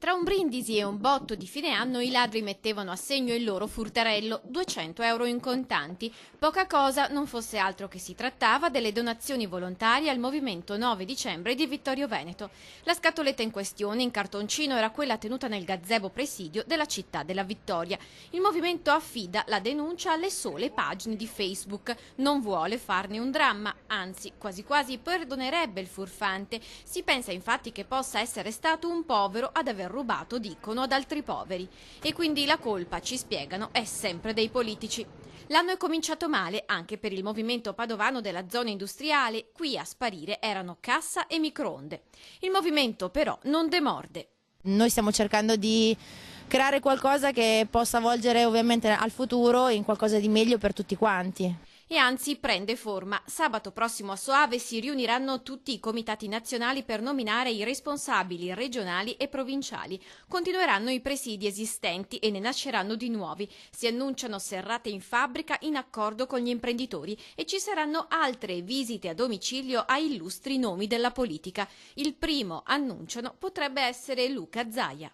Tra un brindisi e un botto di fine anno i ladri mettevano a segno il loro furterello, 200 euro in contanti. Poca cosa, non fosse altro che si trattava delle donazioni volontarie al movimento 9 dicembre di Vittorio Veneto. La scatoletta in questione, in cartoncino, era quella tenuta nel gazebo presidio della città della Vittoria. Il movimento affida la denuncia alle sole pagine di Facebook. Non vuole farne un dramma, anzi, quasi quasi perdonerebbe il furfante. Si pensa infatti che possa essere stato un povero ad aver rubato, dicono, ad altri poveri. E quindi la colpa, ci spiegano, è sempre dei politici. L'anno è cominciato male anche per il movimento padovano della zona industriale. Qui a sparire erano cassa e microonde. Il movimento però non demorde. Noi stiamo cercando di creare qualcosa che possa volgere ovviamente al futuro in qualcosa di meglio per tutti quanti. E anzi prende forma. Sabato prossimo a Soave si riuniranno tutti i comitati nazionali per nominare i responsabili regionali e provinciali. Continueranno i presidi esistenti e ne nasceranno di nuovi. Si annunciano serrate in fabbrica in accordo con gli imprenditori e ci saranno altre visite a domicilio a illustri nomi della politica. Il primo, annunciano, potrebbe essere Luca Zaia.